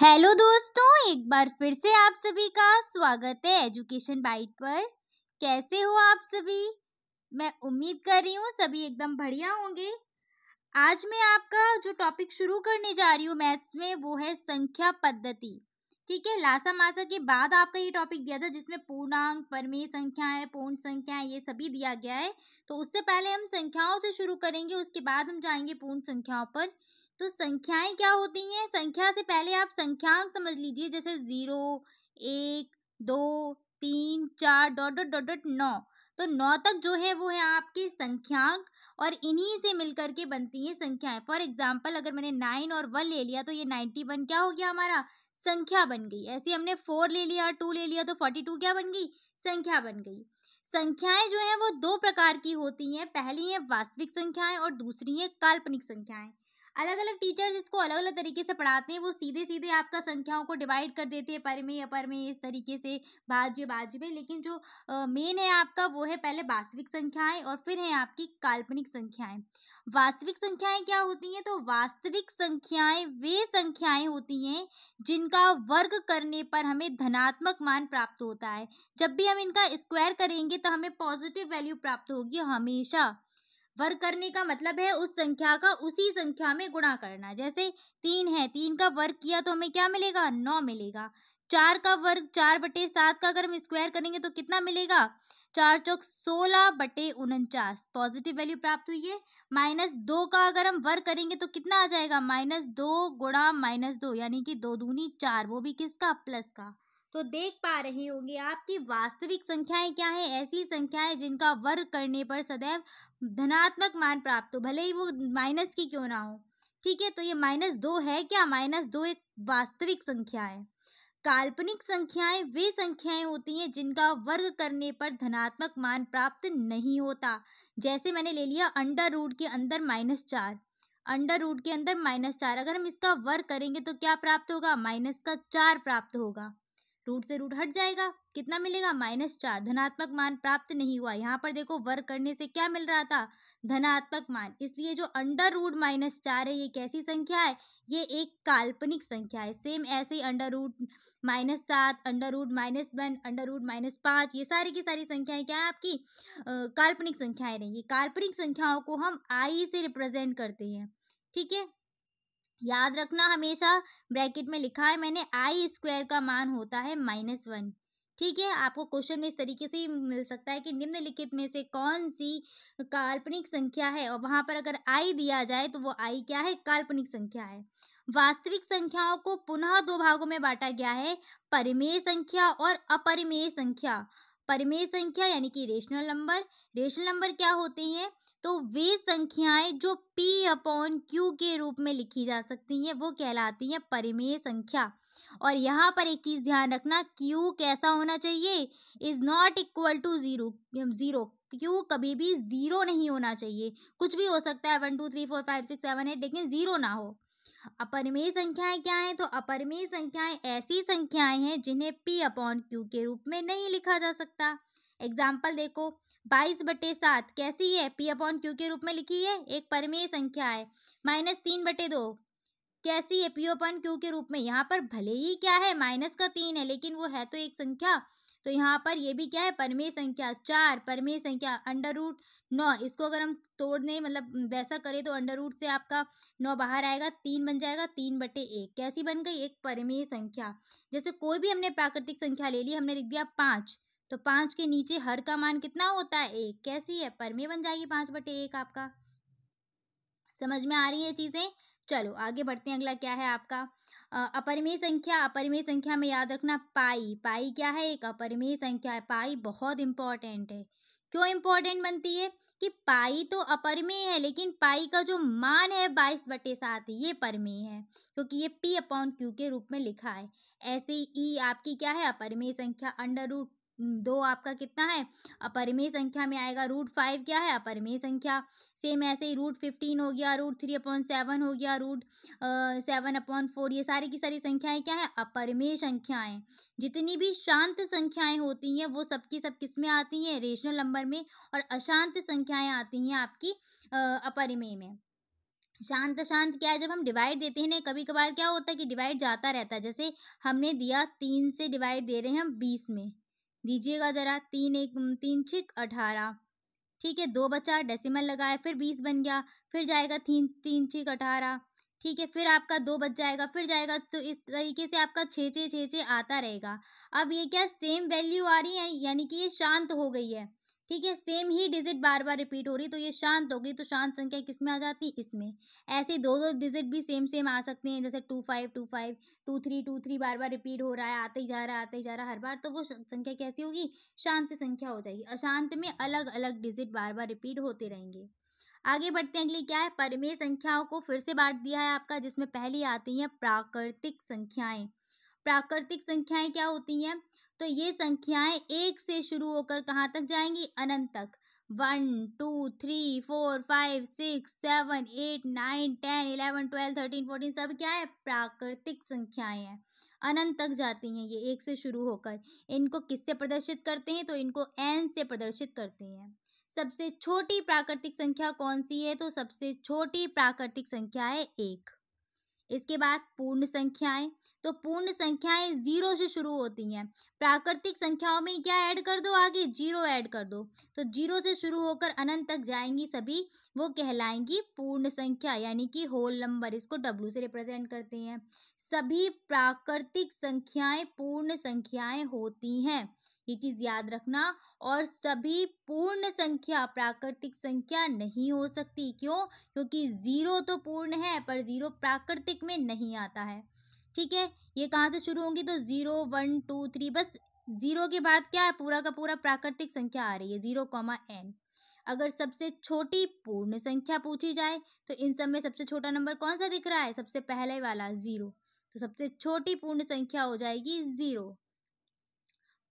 Hello दोस्तों, एक बार फिर से आप सभी का स्वागत है एजुकेशन बाइट पर। कैसे हो आप सभी? मैं उम्मीद कर रही हूँ सभी एकदम बढ़िया होंगे। आज मैं आपका जो टॉपिक शुरू करने जा रही हूँ मैथ्स में वो है संख्या पद्धति। ठीक है, लासा मासा के बाद आपका ये टॉपिक दिया था जिसमें पूर्णांक, परिमेय संख्याएं, पूर्ण संख्याएं ये सभी दिया गया है। तो उससे पहले हम संख्याओं से शुरू करेंगे, उसके बाद हम जाएंगे पूर्ण संख्याओं पर। तो संख्याएं क्या होती हैं? संख्या से पहले आप संख्यांक समझ लीजिए, जैसे 0, 1, 2, 3, 4 डॉट डॉट डॉट डॉट 9। तो 9 तक जो है वो है आपके संख्यांक और इन्हीं से मिलकर के बनती हैं संख्याएं। फॉर एग्जाम्पल अगर मैंने 9 और 1 ले लिया तो ये 91 क्या हो गया हमारा? संख्या बन गई। ऐसे हमने 4 ले लिया, 2 ले लिया तो 42 क्या बन गई? संख्या बन गई। संख्याएं जो है वो दो प्रकार की होती हैं। पहली है वास्तविक संख्याएं और दूसरी है काल्पनिक संख्याएं। अलग अलग टीचर्स इसको अलग अलग तरीके से पढ़ाते हैं। वो सीधे सीधे आपका संख्याओं को डिवाइड कर देते हैं, परिमेय अपरिमेय इस तरीके से, भाज्य भाज्य में। लेकिन जो मेन है आपका वो है पहले वास्तविक संख्याएं और फिर है आपकी काल्पनिक संख्याएं। वास्तविक संख्याएं क्या होती हैं? तो वास्तविक संख्याएं वे संख्याएं होती हैं जिनका वर्ग करने पर हमें धनात्मक मान प्राप्त होता है। जब भी हम इनका स्क्वायर करेंगे तो हमें पॉजिटिव वैल्यू प्राप्त होगी हमेशा। वर्ग करने का मतलब है उस संख्या का उसी संख्या में गुणा करना। जैसे 3 है, 3 का वर्ग किया तो हमें क्या मिलेगा? 9 मिलेगा। 4 का वर्ग 4/7 का अगर हम स्क्वायर करेंगे तो कितना मिलेगा? 4 चौक 16/49 पॉजिटिव वैल्यू प्राप्त हुई है। -2 का अगर हम वर्ग करेंगे तो कितना आ जाएगा? -2 गुणा -2 यानी कि 2 दूनी 4, वो भी किसका? प्लस का। तो देख पा रहे होंगे आप कि वास्तविक संख्याएं क्या है? ऐसी संख्याएं जिनका वर्ग करने पर सदैव धनात्मक मान प्राप्त हो, भले ही वो माइनस की क्यों ना हो। ठीक है, तो ये -2 है क्या? -2 एक वास्तविक संख्या है। काल्पनिक संख्याएं वे संख्याएं होती हैं जिनका वर्ग करने पर धनात्मक मान प्राप्त नहीं होता। जैसे मैंने ले लिया अंडर रूट के अंदर -4। अंडर रूट के अंदर -4 अगर हम इसका वर्ग करेंगे तो क्या प्राप्त होगा? -4 प्राप्त होगा। रूट से रूट हट जाएगा, कितना मिलेगा? -4। धनात्मक मान प्राप्त नहीं हुआ। यहाँ पर देखो वर्ग करने से क्या मिल रहा था? धनात्मक मान। इसलिए जो अंडर रूट -4 है ये कैसी संख्या है? ये एक काल्पनिक संख्या है। सेम ऐसे ही under root -7, under root -1, under root -5 ये सारी की सारी संख्याएं क्या है आपकी? काल्पनिक संख्याएं रहेंगी। काल्पनिक संख्याओं को हम आई से रिप्रेजेंट करते हैं। ठीक है, याद रखना हमेशा, ब्रैकेट में लिखा है मैंने, आई स्क्वायर का मान होता है -1। ठीक है, आपको क्वेश्चन में इस तरीके से ही मिल सकता है कि निम्नलिखित में से कौन सी काल्पनिक संख्या है, और वहां पर अगर आई दिया जाए तो वो आई क्या है? काल्पनिक संख्या है। वास्तविक संख्याओं को पुनः दो भागों में बांटा गया है, परिमेय संख्या और अपरिमेय संख्या। परिमेय संख्या यानी कि रेशनल नंबर। रेशनल नंबर क्या होते हैं? तो वे संख्याएं जो P/Q के रूप में लिखी जा सकती हैं वो कहलाती हैं परिमेय संख्या। और यहाँ पर एक चीज ध्यान रखना, Q कैसा होना चाहिए? Is not equal to zero. Zero, Q कभी भी जीरो नहीं होना चाहिए। कुछ भी हो सकता है 1 2 3 4 5 6 7 8, लेकिन जीरो ना हो। अपरिमेय संख्याएं क्या हैं? तो अपरिमेय संख्याएं ऐसी संख्याएं हैं जिन्हें P/Q के रूप में नहीं लिखा जा सकता। एग्जाम्पल देखो, 22/7 कैसी है? P/Q के रूप में लिखी है, एक परिमेय संख्या है। -3/2 कैसी है? P/Q के रूप में। यहाँ पर भले ही क्या है माइनस का 3 है, लेकिन वो है तो एक संख्या। तो यहाँ पर ये भी क्या है? परिमेय संख्या। 4 परिमेय संख्या। अंडर रूट 9 इसको अगर हम तोड़ने मतलब वैसा करें तो अंडर रूट से आपका 9 बाहर आएगा, 3 बन जाएगा, 3/1 कैसी बन गई? एक परिमेय संख्या। जैसे कोई भी हमने प्राकृतिक संख्या ले ली, हमने लिख दिया 5, तो 5 के नीचे हर का मान कितना होता है? 1। कैसी है? परिमेय बन जाएगी 5/1 आपका। समझ में आ रही है चीजें? चलो आगे बढ़ते हैं। अगला क्या है आपका? अपरिमेय संख्या। अपरिमेय संख्या में याद रखना पाई। पाई क्या है? एक अपरिमेय संख्या है। पाई बहुत इंपॉर्टेंट है। क्यों इंपॉर्टेंट बनती है? कि पाई तो अपरिमेय है, लेकिन पाई का जो मान है 22/7 ये परिमेय है, क्योंकि ये P/Q के रूप में लिखा है। ऐसे ही ई आपकी क्या है? अपरिमेय संख्या। अंडर रूट 2 आपका कितना है? अपरिमेय संख्या में आएगा। √5 क्या है? अपरिमेय संख्या। सेम ऐसे ही √15 हो गया, √3/7 हो गया, √7/4 ये सारी की सारी संख्याएं क्या है? अपरिमेय संख्याएं। जितनी भी शांत संख्याएं होती हैं वो सबकी सब किस में आती हैं? रेशनल नंबर में। और अशांत संख्याएं आती हैं आपकी अपरिमेय में। शांत शांत क्या है, जब हम डिवाइड देते हैं ना, कभी कभार क्या होता है कि डिवाइड जाता रहता है। जैसे हमने दिया 3 से डिवाइड दे रहे हैं हम 20 में, दीजिएगा जरा। 3 एक 3 छिक 18, ठीक है। 2 बचा, डेसिमल लगाए, फिर 20 बन गया, फिर जाएगा 3 3 छिक 18, ठीक है। फिर आपका 2 बच जाएगा, फिर जाएगा। तो इस तरीके से आपका 6 आता रहेगा। अब ये क्या सेम वैल्यू आ रही है, यानी कि ये शांत हो गई है, ठीक है। सेम ही डिजिट बार बार रिपीट हो रही, तो ये शांत हो गई। तो शांत संख्या किस में आ जाती है, इसमें। ऐसे दो दो डिजिट भी सेम सेम आ सकते हैं, जैसे 25 25, 23 बार बार रिपीट हो रहा है, आते ही जा रहा है, आते ही जा रहा है हर बार, तो वो संख्या कैसी होगी, शांत संख्या हो जाएगी। अशांत में अलग अलग डिजिट बार बार रिपीट होते रहेंगे। आगे बढ़ते हैं, अगली क्या है, परिमेय संख्याओं को फिर से बांट दिया है आपका, जिसमें पहली आती है प्राकृतिक संख्याएं। प्राकृतिक संख्याएं क्या होती हैं, तो ये संख्याएं एक से शुरू होकर कहाँ तक जाएंगी, अनंत तक। 1 2 3 4 5 6 7 8 9 10 11 12 13 14 सब क्या है, प्राकृतिक संख्याएं हैं। अनंत तक जाती हैं ये एक से शुरू होकर। इनको किससे प्रदर्शित करते हैं, तो इनको n से प्रदर्शित करते हैं। सबसे छोटी प्राकृतिक संख्या कौन सी है, तो सबसे छोटी प्राकृतिक संख्या है 1। इसके बाद पूर्ण संख्याएं, तो पूर्ण संख्याएं 0 से शुरू होती हैं। प्राकृतिक संख्याओं में क्या ऐड कर दो, आगे 0 ऐड कर दो, तो 0 से शुरू होकर अनंत तक जाएंगी सभी, वो कहलाएंगी पूर्ण संख्या, यानी कि होल नंबर। इसको W से रिप्रेजेंट करते हैं। सभी प्राकृतिक संख्याएं पूर्ण संख्याएं होती हैं, ये चीज याद रखना। और सभी पूर्ण संख्या प्राकृतिक संख्या नहीं हो सकती, क्यों, क्योंकि 0 तो पूर्ण है पर 0 प्राकृतिक में नहीं आता है, ठीक है। ये कहाँ से शुरू होंगी, तो 0 1 2 3, बस 0 के बाद क्या है, पूरा का पूरा प्राकृतिक संख्या आ रही है, 0, n। अगर सबसे छोटी पूर्ण संख्या पूछी जाए, तो इन सब में सबसे छोटा नंबर कौन सा दिख रहा है, सबसे पहले वाला 0, तो सबसे छोटी पूर्ण संख्या हो जाएगी 0।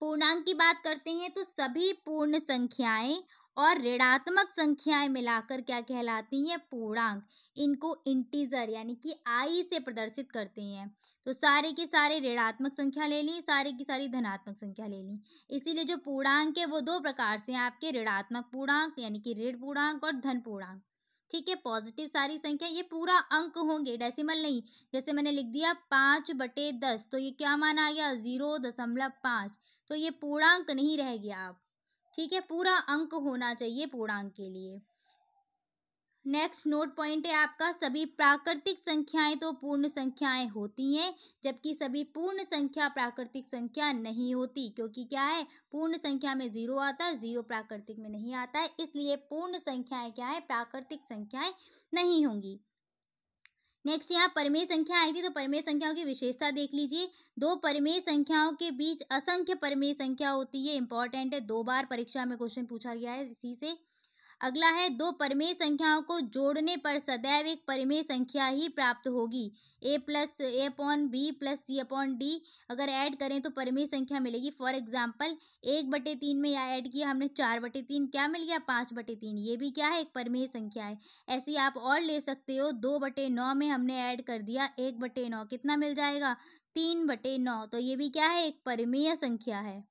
पूर्णांक की बात करते हैं, तो सभी पूर्ण संख्याएं और ऋणात्मक संख्याएं मिलाकर क्या कहलाती हैं, पूर्णांक। इनको इंटीजर यानी कि आई से प्रदर्शित करते हैं। तो सारे के सारे ऋणात्मक संख्या ले ली, सारे की सारी धनात्मक संख्या ले ली। इसीलिए जो पूर्णांक है वो दो प्रकार से हैं आपके, ऋणात्मक पूर्णांक यानी कि ऋण पूर्णांक और धन पूर्णांक, ठीक है। पॉजिटिव सारी संख्या, ये पूरा अंक होंगे, डेसिमल नहीं। जैसे मैंने लिख दिया 5/10, तो ये क्या मान आ गया, 0.5, तो ये पूर्णांक नहीं रह गया आप, ठीक है। पूरा अंक होना चाहिए पूर्णांक के लिए। नेक्स्ट नोट पॉइंट है आपका, सभी प्राकृतिक संख्याएं तो पूर्ण संख्याएं होती हैं, जबकि सभी पूर्ण संख्या प्राकृतिक संख्या नहीं होती, क्योंकि क्या है, पूर्ण संख्या में 0 आता है, 0 प्राकृतिक में नहीं आता है, इसलिए पूर्ण संख्याएं क्या है, प्राकृतिक संख्याएं नहीं होंगी। नेक्स्ट यहाँ परिमेय संख्या आई थी, तो परिमेय संख्याओं की विशेषता देख लीजिए। दो परिमेय संख्याओं के बीच असंख्य परिमेय संख्या होती है, इंपॉर्टेंट है, 2 बार परीक्षा में क्वेश्चन पूछा गया है इसी से। अगला है, दो परिमेय संख्याओं को जोड़ने पर सदैव एक परिमेय संख्या ही प्राप्त होगी। a+a/b+c/d अगर ऐड करें तो परिमेय संख्या मिलेगी। फॉर एग्जाम्पल 1/3 में या ऐड किया हमने 4/3, क्या मिल गया, 5/3, ये भी क्या है, एक परिमेय संख्या है। ऐसे ही आप और ले सकते हो, 2/9 में हमने ऐड कर दिया 1/9, कितना मिल जाएगा, 3/9, तो ये भी क्या है, एक परिमेय संख्या है,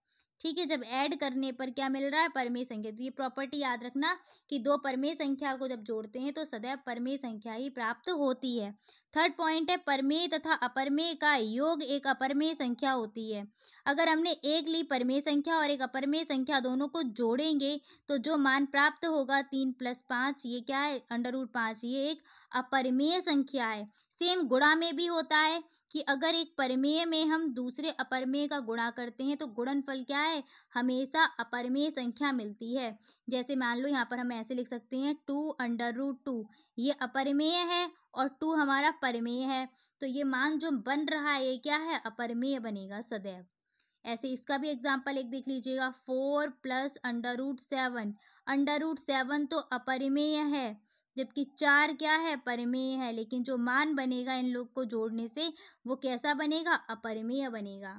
ठीक है। जब ऐड करने पर क्या मिल रहा है, परिमेय संख्या। तो ये प्रॉपर्टी याद रखना कि दो परिमेय संख्या को जब जोड़ते हैं तो सदैव परिमेय संख्या ही प्राप्त होती है। थर्ड पॉइंट है, परिमेय तथा अपरिमेय का योग एक अपरिमेय संख्या होती है। अगर हमने एक ली परिमेय संख्या और एक अपरिमेय संख्या, दोनों को जोड़ेंगे तो जो मान प्राप्त होगा 3 + 5, ये क्या है, √5, ये एक अपरिमेय संख्या है। सेम गुणा में भी होता है कि अगर एक परिमेय में हम दूसरे अपरिमेय का गुणा करते हैं तो गुणनफल क्या है, हमेशा अपरिमेय संख्या मिलती है। जैसे मान लो यहाँ पर हम ऐसे लिख सकते हैं 2√2, ये अपरिमेय है और 2 हमारा परिमेय है, तो ये मान जो बन रहा है ये क्या है, अपरिमेय बनेगा सदैव। ऐसे इसका भी एग्जाम्पल एक देख लीजिएगा, 4 + √7, √7 तो अपरिमेय है, जबकि 4 क्या है, परिमेय है, लेकिन जो मान बनेगा इन लोग को जोड़ने से वो कैसा बनेगा, अपरिमेय बनेगा।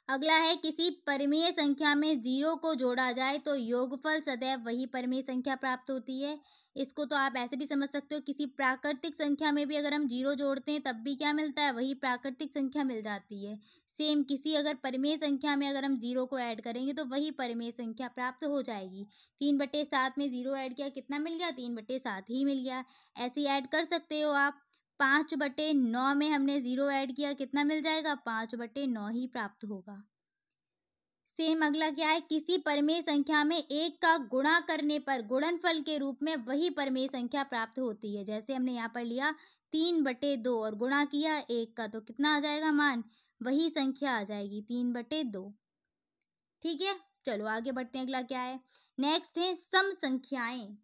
अगला है किसी परिमेय संख्या में 0 को जोड़ा जाए तो योगफल सदैव वही परिमेय संख्या प्राप्त होती है। इसको तो आप ऐसे भी समझ सकते हो, किसी प्राकृतिक संख्या में भी अगर हम 0 जोड़ते हैं तब भी क्या मिलता है, वही प्राकृतिक संख्या मिल जाती है। सेम किसी अगर परिमेय संख्या में अगर हम 0 को ऐड करेंगे तो वही परिमेय संख्या प्राप्त हो जाएगी। 3/7 में 0 ऐड किया, कितना मिल गया, 3/7 ही मिल गया। ऐसे ही ऐड कर सकते हो आप। 5/9 में हमने 0 ऐड किया, कितना मिल जाएगा, 5/9 ही प्राप्त होगा। सेम अगला क्या है, किसी परिमेय संख्या में 1 का गुणा करने पर गुणनफल के रूप में वही परिमेय संख्या प्राप्त होती है। जैसे हमने यहाँ पर लिया 3/2 और गुणा किया 1 का, तो कितना आ जाएगा मान, वही संख्या आ जाएगी 3/2। ठीक है, चलो आगे बढ़ते हैं। अगला क्या है, नेक्स्ट है सम संख्याएं।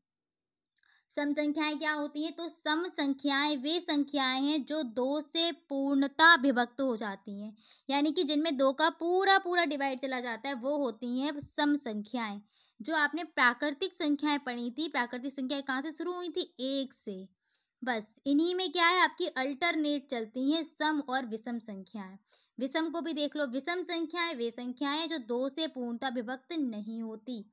सम संख्याएं क्या होती हैं, तो सम संख्याएं वे संख्याएं हैं जो 2 से पूर्णता विभक्त हो जाती हैं, यानी कि जिनमें 2 का पूरा पूरा डिवाइड चला जाता है, वो होती हैं सम संख्याएं। जो आपने प्राकृतिक संख्याएं पढ़ी थी, प्राकृतिक संख्याएं कहाँ से शुरू हुई थी, 1 से। बस इन्हीं में क्या है, आपकी अल्टरनेट चलती हैं सम और विषम संख्याएं। विषम को भी देख लो, विषम संख्याएं वे संख्याएं जो 2 से पूर्णता विभक्त नहीं होती।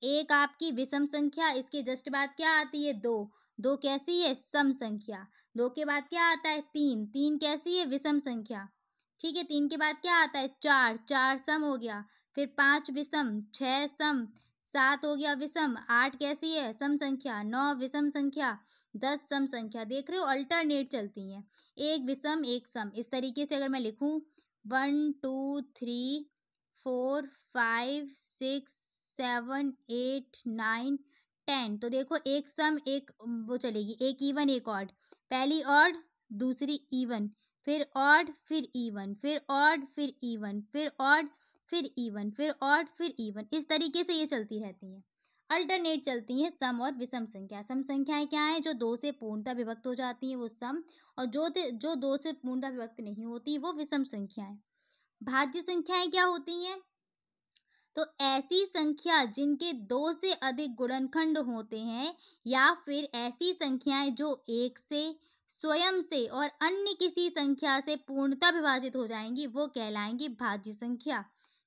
एक आपकी विषम संख्या, इसके जस्ट बाद क्या आती है, 2। 2 कैसी है, सम संख्या। 2 के बाद क्या आता है, 3। 3 कैसी है, विषम संख्या। ठीक है, 3 के बाद क्या आता है, 4। 4 सम हो गया। फिर 5 विषम, 6 सम, 7 हो गया विषम, 8 कैसी है, सम संख्या, 9 विषम संख्या, 10 सम संख्या। देख रहे हो, अल्टरनेट चलती हैं, एक विषम एक सम। इस तरीके से अगर मैं लिखूं 1 2 3 4 5 6 7 8 9 10, तो देखो एक सम एक वो चलेगी, एक इवन एक ऑड। पहली ऑड दूसरी इवन, फिर ऑड फिर इवन, फिर ऑड फिर इवन, फिर ऑड फिर इवन, फिर ऑड फिर इवन। इस तरीके से ये चलती रहती हैं, अल्टरनेट चलती हैं सम और विषम संख्या। सम संख्याएं क्या है, जो 2 से पूर्णता विभक्त हो जाती हैं, वो सम। और जो 2 से पूर्णता विभक्त नहीं होती, वो विषम संख्याएं। भाज्य संख्याएं क्या होती हैं, तो ऐसी संख्या जिनके 2 से अधिक गुणनखंड होते हैं, या फिर ऐसी संख्याएं जो 1 से, स्वयं से और अन्य किसी संख्या से पूर्णतः विभाजित हो जाएंगी, वो कहलाएंगी भाज्य संख्या।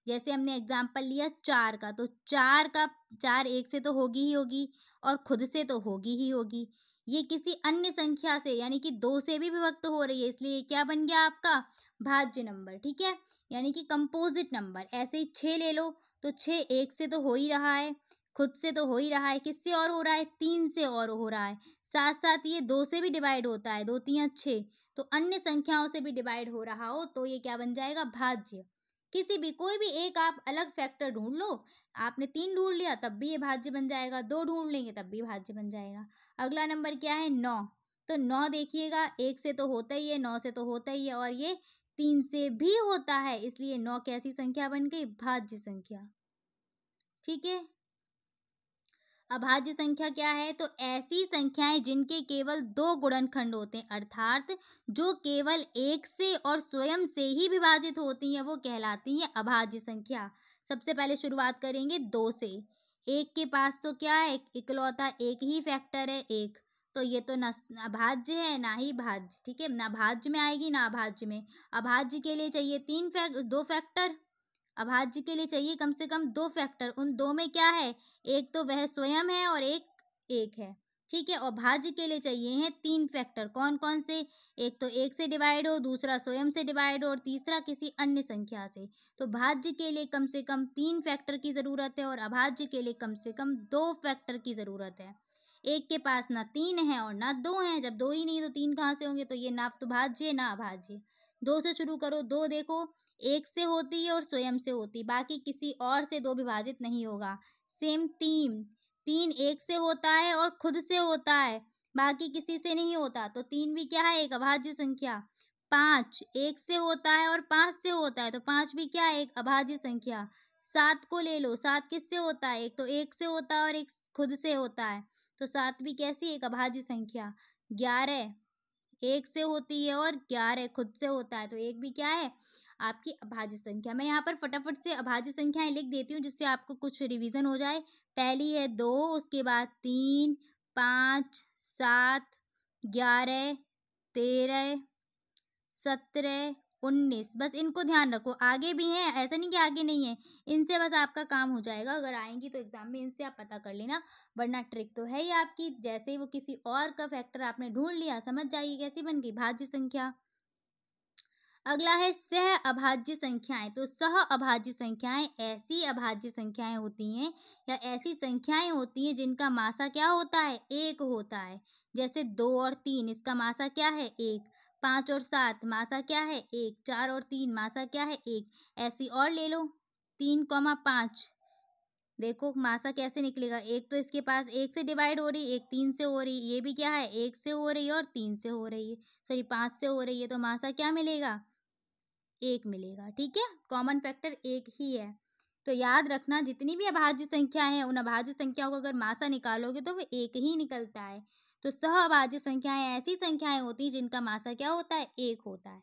जैसे हमने एग्जाम्पल लिया 4 का, तो 4 1 से तो होगी ही होगी और खुद से तो होगी ही होगी। ये किसी अन्य संख्या से यानी कि 2 से भी विभक्त हो रही है, इसलिए ये क्या बन गया आपका, भाज्य नंबर। ठीक है, यानी कि कंपोजिट नंबर। ऐसे ही 6 ले लो, तो 6 1 से तो हो ही रहा है, खुद से तो हो ही रहा है, किससे और हो रहा है, 3 से और हो रहा है। साथ साथ ये 2 से भी डिवाइड होता है, 2 3 6, तो अन्य संख्याओं से भी डिवाइड हो रहा हो, तो ये क्या बन जाएगा, भाज्य। किसी भी कोई भी एक आप अलग फैक्टर ढूंढ लो, आपने 3 ढूंढ लिया तब भी ये भाज्य बन जाएगा, 2 ढूंढ लेंगे तब भी भाज्य बन जाएगा। अगला नंबर क्या है, 9। तो 9 देखिएगा, 1 से तो होता ही है, 9 से तो होता ही है, और ये 3 से भी होता है, इसलिए 9 कैसी संख्या बन गई, भाज्य संख्या। ठीक है, अभाज्य संख्या क्या है, तो ऐसी संख्याएं जिनके केवल 2 गुणनखंड होते हैं, अर्थात जो केवल 1 से और स्वयं से ही विभाजित होती हैं, वो कहलाती हैं अभाज्य संख्या। सबसे पहले शुरुआत करेंगे 2 से। 1 के पास तो क्या है, इकलौता एक ही फैक्टर है, 1। तो ये तो ना अभाज्य है ना ही भाज्य। ठीक है, ना भाज्य में आएगी ना अभाज्य में। अभाज्य के लिए चाहिए 2 फैक्टर, अभाज्य के लिए चाहिए कम से कम 2 फैक्टर। उन 2 में क्या है, एक तो वह स्वयं है और एक है। ठीक है, और भाज्य के लिए चाहिए हैं 3 फैक्टर। कौन कौन से, एक तो 1 से डिवाइड हो, दूसरा स्वयं से डिवाइड हो, और तीसरा किसी अन्य संख्या से। तो भाज्य के लिए कम से कम 3 फैक्टर की ज़रूरत है और अभाज्य के लिए कम से कम 2 फैक्टर की ज़रूरत है। एक के पास ना 3 है और ना 2 है, जब 2 ही नहीं तो 3 कहाँ से होंगे, तो ये ना तो भाज्य ना अभाज्य। 2 से शुरू करो, 2 देखो 1 से होती है और स्वयं से होती, बाकी किसी और से 2 विभाजित नहीं होगा। सेम 3, 3 1 से होता है और खुद से होता है, बाकी किसी से नहीं होता, तो 3 भी क्या है, एक अभाज्य संख्या। 5 1 से होता है और 5 से होता है, तो 5 भी क्या है, एक अभाज्य संख्या। 7 को ले लो, 7 किससे होता है, एक तो 1 से होता है और एक खुद से होता है, तो 7 भी कैसी, एक अभाज्य संख्या। 11 1 से होती है और 11 खुद से होता है, तो एक भी क्या है, आपकी अभाज्य संख्या। मैं यहाँ पर फटाफट से अभाज्य संख्याएं लिख देती हूँ, जिससे आपको कुछ रिवीजन हो जाए। पहली है 2, उसके बाद 3 5 7 11 13 17 19। बस इनको ध्यान रखो, आगे भी हैं, ऐसा नहीं कि आगे नहीं है। इनसे बस आपका काम हो जाएगा, अगर आएंगी तो एग्जाम में इनसे आप पता कर लेना, वरना ट्रिक तो है ही आपकी। जैसे ही वो किसी और का फैक्टर आपने ढूंढ लिया, समझ जाइए कैसी बन गई भाज्य संख्या। अगला है सह अभाज्य संख्याएं। तो सह अभाज्य संख्याएं ऐसी अभाज्य संख्याएं होती हैं या ऐसी संख्याएं होती हैं जिनका मासा क्या होता है, एक होता है। जैसे 2 और 3, इसका मासा क्या है, एक। 5 और 7 मासा क्या है, एक। 4 और 3 मासा क्या है, एक। ऐसी और ले लो 3,5, देखो मासा कैसे निकलेगा, एक तो इसके पास एक से डिवाइड हो रही, एक 3 से हो रही, ये भी क्या है, एक से हो रही है और 3 से हो रही है, सॉरी 5 से हो रही है, तो मासा क्या मिलेगा, एक मिलेगा। ठीक है, कॉमन फैक्टर एक ही है। तो याद रखना, जितनी भी अभाज्य संख्या है, उन अभाज्य संख्याओं को अगर मासा निकालोगे तो वो एक ही निकलता है। तो सह अभाज्य संख्याएं ऐसी संख्याएं होती हैं जिनका मासा क्या होता है, एक होता है।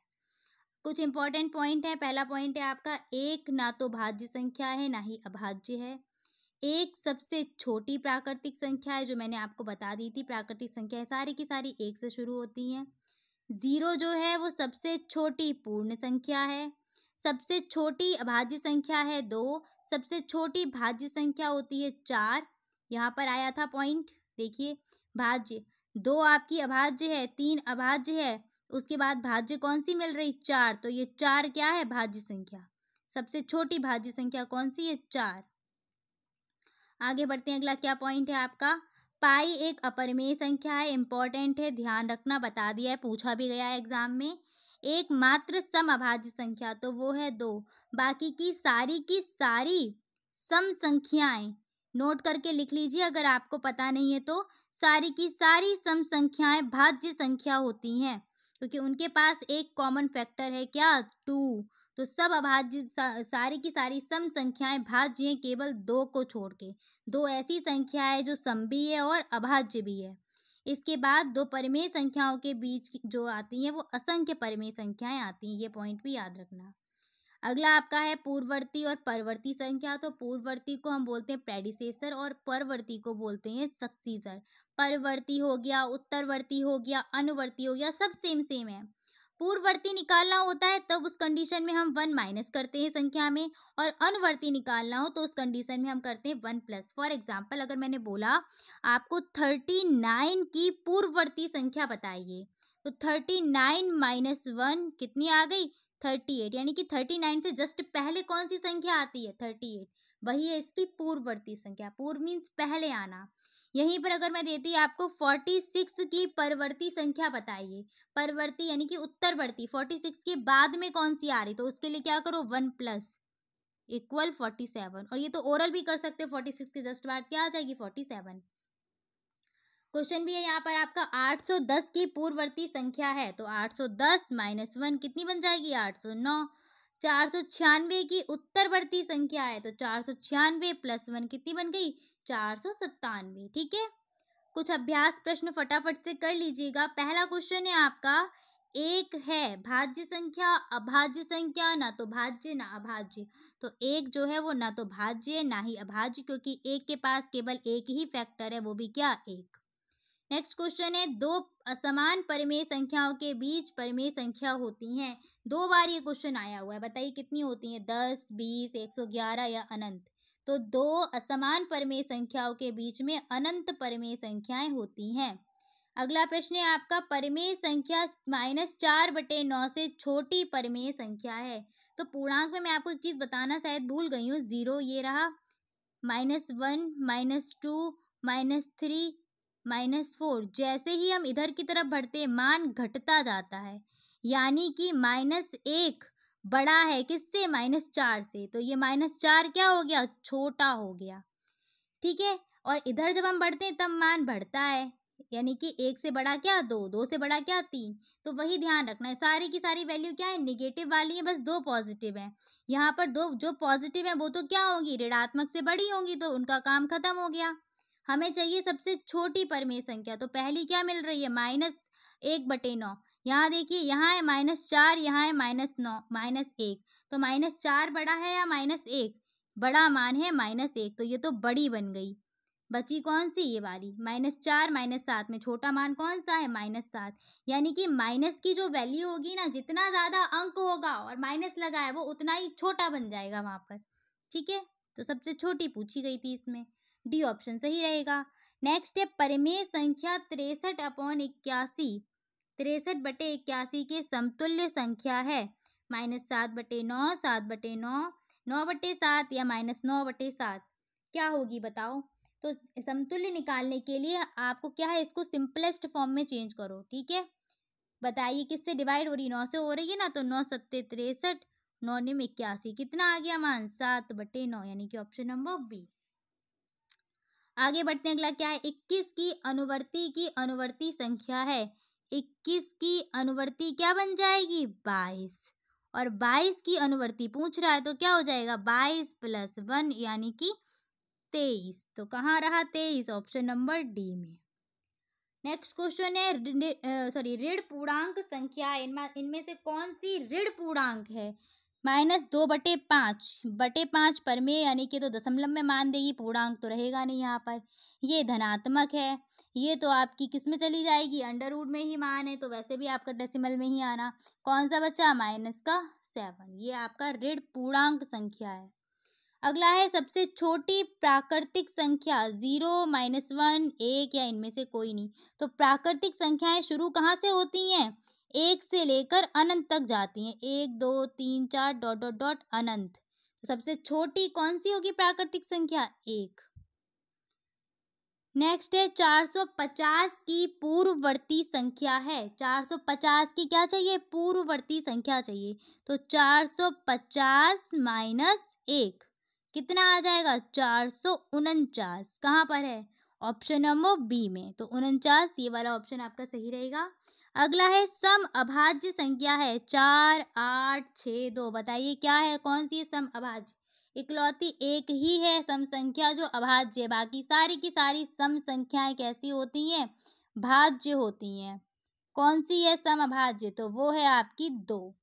कुछ इंपॉर्टेंट पॉइंट है। पहला पॉइंट है आपका, एक ना तो भाज्य संख्या है ना ही अभाज्य है। एक सबसे छोटी प्राकृतिक संख्या है, जो मैंने आपको बता दी थी, प्राकृतिक संख्या सारी की सारी एक से शुरू होती हैं। 0 जो है वो सबसे छोटी पूर्ण संख्या है। सबसे छोटी अभाज्य संख्या है 2, सबसे छोटी भाज्य संख्या होती है 4। यहाँ पर आया था पॉइंट, देखिए भाज्य 2 आपकी अभाज्य है, 3 अभाज्य है, उसके बाद भाज्य कौन सी मिल रही, 4। तो ये 4 क्या है, भाज्य संख्या। सबसे छोटी भाज्य संख्या कौन सी है, 4। आगे बढ़ते हैं, अगला क्या पॉइंट है आपका, पाई एक अपरिमेय संख्या है, इंपॉर्टेंट है, ध्यान रखना, बता दिया है, पूछा भी गया है एग्जाम में। एक मात्र सम अभाज्य संख्या, तो वो है 2। बाकी की सारी सम संख्याएं नोट करके लिख लीजिए, अगर आपको पता नहीं है तो। सारी की सारी सम संख्याएं भाज्य संख्या होती हैं, क्योंकि उनके पास एक कॉमन फैक्टर है, क्या, 2। तो सब अभाज्य सारी की सारी सम संख्याएं भाज्य हैं, केवल 2 को छोड़ के। 2 ऐसी संख्या है जो सम भी है और अभाज्य भी है। इसके बाद 2 परिमेय संख्याओं के बीच जो आती हैं वो असंख्य परिमेय संख्याएं आती हैं, ये पॉइंट भी याद रखना। अगला आपका है पूर्ववर्ती और परवर्ती संख्या। तो पूर्ववर्ती को हम बोलते हैं प्रेडिसेसर और परवर्ती को बोलते हैं सक्सीसर। परवर्ती हो गया, उत्तरवर्ती हो गया, अनुवर्ती हो गया, सब सेम सेम है। पूर्ववर्ती निकालना होता है तब उस कंडीशन में हम 1 माइनस करते हैं संख्या में, और अनुवर्ती निकालना हो तो उस कंडीशन में हम करते हैं 1 प्लस। फॉर एग्जाम्पल, अगर मैंने बोला आपको 39 की पूर्ववर्ती संख्या बताइए, तो 39 माइनस 1 कितनी आ गई, 38। यानी कि 39 से जस्ट पहले कौन सी संख्या आती है, 38, वही है इसकी पूर्ववर्ती संख्या। पूर्व मीन्स पहले आना। यहीं पर अगर मैं देती आपको 46 की परवर्ती संख्या बताइए, परवर्ती यानी कि उत्तरवर्ती, 46 के बाद में कौन सी आ रही, तो उसके लिए क्या करो, 1 प्लस इक्वल 47। और ये तो ओरल भी कर सकते हो, 46 के जस्ट बाद क्या आ जाएगी, 47। क्वेश्चन भी है यहाँ पर आपका, 810 की पूर्ववर्ती संख्या है, तो 810 माइनस 1 कितनी बन जाएगी, 809। 496 की उत्तरवर्ती संख्या है, तो 496 प्लस 1 कितनी बन गई, 497। ठीक है, कुछ अभ्यास प्रश्न फटाफट से कर लीजिएगा। पहला क्वेश्चन है आपका, एक है भाज्य संख्या, अभाज्य संख्या, ना तो भाज्य ना अभाज्य। तो एक जो है वो ना तो भाज्य ना ही अभाज्य, क्योंकि एक के पास केवल एक ही फैक्टर है, वो भी क्या, एक। नेक्स्ट क्वेश्चन है, 2 असमान परिमेय संख्याओं के बीच परिमेय संख्या होती हैं। 2 बार ये क्वेश्चन आया हुआ है, बताइए कितनी होती हैं, 10, 20, 111 या अनंत। तो 2 असमान परिमेय संख्याओं के बीच में अनंत परिमेय संख्याएं होती हैं। अगला प्रश्न है आपका, परिमेय संख्या -4/9 से छोटी परिमेय संख्या है। तो पूर्णांक में मैं आपको एक चीज बताना शायद भूल गई हूँ, 0 ये रहा, -1, -2, -3, -4। जैसे ही हम इधर की तरफ बढ़ते मान घटता जाता है, यानी कि -1 बड़ा है किससे, -4 से। तो ये -4 क्या हो गया, छोटा हो गया। ठीक है, और इधर जब हम बढ़ते हैं तब मान बढ़ता है, यानी कि 1 से बड़ा क्या, 2, 2 से बड़ा क्या, 3। तो वही ध्यान रखना है, सारी की सारी वैल्यू क्या है, निगेटिव वाली है, बस 2 पॉजिटिव है। यहाँ पर 2 जो पॉजिटिव है वो तो क्या होंगी, ऋणात्मक से बड़ी होंगी, तो उनका काम खत्म हो गया। हमें चाहिए सबसे छोटी परिमेय संख्या, तो पहली क्या मिल रही है, -1/9। यहाँ देखिए, यहाँ है -4, यहाँ है -9, -1। तो -4 बड़ा है या -1, बड़ा मान है -1, तो ये तो बड़ी बन गई। बची कौन सी, ये वाली -4 -7 में छोटा मान कौन सा है, -7। यानी कि माइनस की जो वैल्यू होगी ना, जितना ज़्यादा अंक होगा और माइनस लगा है वो उतना ही छोटा बन जाएगा वहाँ पर। ठीक है, तो सबसे छोटी पूछी गई थी इसमें, डी ऑप्शन सही रहेगा। नेक्स्ट है परिमेय संख्या 63/81। 63/81 के समतुल्य संख्या है -7/9, 7/9, 9/7 या -9/7। क्या होगी बताओ। तो समतुल्य निकालने के लिए आपको क्या है, इसको सिंपलेस्ट फॉर्म में चेंज करो। ठीक है, बताइए किससे डिवाइड हो रही, 9 से हो रही है ना, तो 9 सत्ते 63, 9 निम 81, कितना आ गया मान, 7/9, यानी कि ऑप्शन नंबर बी। आगे बढ़ते हैं, अगला क्या है, 21 की अनुवर्ती संख्या है। 21 की अनुवर्ती क्या बन जाएगी, 22, और 22 की अनुवर्ती पूछ रहा है तो क्या हो जाएगा, 22 + 1 यानी कि 23। तो कहाँ रहा 23, ऑप्शन नंबर डी में। नेक्स्ट क्वेश्चन है ऋण पूर्णांक संख्या, इनमें से कौन सी ऋण पूर्णांक है। -2/5 परिमेय यानी कि तो दशमलव में मान देगी, पूर्णांक तो रहेगा नहीं यहाँ पर। ये धनात्मक है, ये तो आपकी किस में चली जाएगी, अंडर रूट में ही मान है, तो वैसे भी आपका डेसिमल में ही आना। कौन सा बचा, -7। ये आपका ऋण पूर्णांक संख्या है। अगला है सबसे छोटी प्राकृतिक संख्या, 0, -1, 1 या इनमें से कोई नहीं। तो प्राकृतिक संख्याएं शुरू कहाँ से होती हैं, 1 से लेकर अनंत तक जाती हैं, 1 2 3 4 डॉट डॉट डॉट अनंत। तो सबसे छोटी कौन सी होगी प्राकृतिक संख्या, 1। नेक्स्ट है 450 की पूर्ववर्ती संख्या है। 450 की क्या चाहिए, पूर्ववर्ती संख्या चाहिए। तो 450 - 1 कितना आ जाएगा, 449। कहाँ पर है, ऑप्शन नंबर बी में। तो 49 ये वाला ऑप्शन आपका सही रहेगा। अगला है सम अभाज्य संख्या है, 4 8 6 2। बताइए क्या है, कौन सी सम अभाज्य, इकलौती एक ही है सम संख्या जो अभाज्य है, बाकी सारी की सारी सम संख्याएं कैसी होती हैं, भाज्य होती हैं। कौन सी है सम अभाज्य, तो वो है आपकी 2।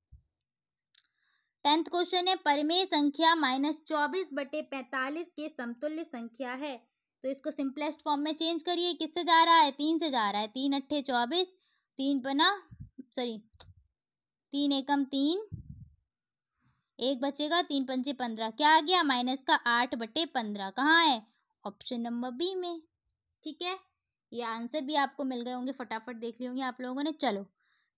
10th क्वेश्चन है परिमेय संख्या -24/45 के समतुल्य संख्या है। तो इसको सिंपलेस्ट फॉर्म में चेंज करिए, किससे जा रहा है, 3 से जा रहा है। 3 अट्ठे 24, 3 एकम 3, 1 बचेगा, 3 पंचे 15, क्या आ गया, -8/15। कहाँ है, ऑप्शन नंबर बी में। ठीक है, ये आंसर भी आपको मिल गए होंगे, फटाफट देख लिए होंगे आप लोगों ने। चलो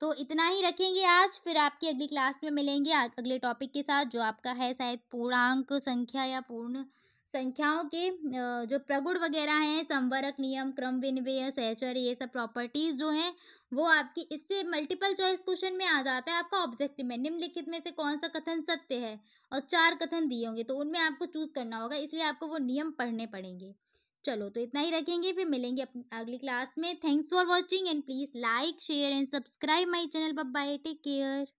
तो इतना ही रखेंगे आज, फिर आपकी अगली क्लास में मिलेंगे अगले टॉपिक के साथ, जो आपका है शायद पूर्णांक संख्या या पूर्ण संख्याओं के जो प्रगुण वगैरह हैं, संवरक नियम, क्रम विनिमेय, सहचर्य, ये सब प्रॉपर्टीज जो हैं वो आपकी इससे मल्टीपल चॉइस क्वेश्चन में आ जाता है आपका ऑब्जेक्टिव में। निम्नलिखित में से कौन सा कथन सत्य है, और 4 कथन दिए होंगे, तो उनमें आपको चूज करना होगा, इसलिए आपको वो नियम पढ़ने पड़ेंगे। चलो तो इतना ही रखेंगे, फिर मिलेंगे अगली क्लास में। Thanks for watching and please like share and subscribe my channel. Bye bye, take care.